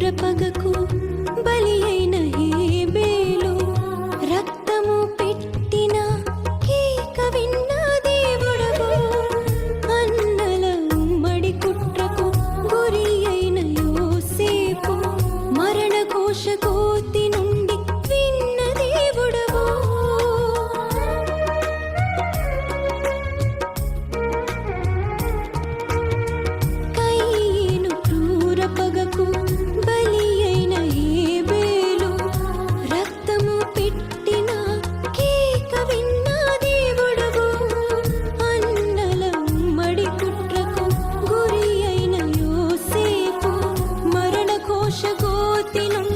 క్రూర పగకు బలి అయిన హేబేలు రక్తము పెట్టిన కేక విన్న దేవుడవు అన్నల ఉమ్మడి కుట్రకు గురి అయిన యోసేపు మరణ ఘోష కోతి నుండి విన్న దేవుడవు కయీను క్రూర పగకు బలి అయిన హేబేలు రక్తము పెట్టిన కేక విన్న దేవుడవు అన్నల ఉమ్మడి కుట్రకు గురి అయిన యోసేపు మరణ ఘోష కోతి నుండి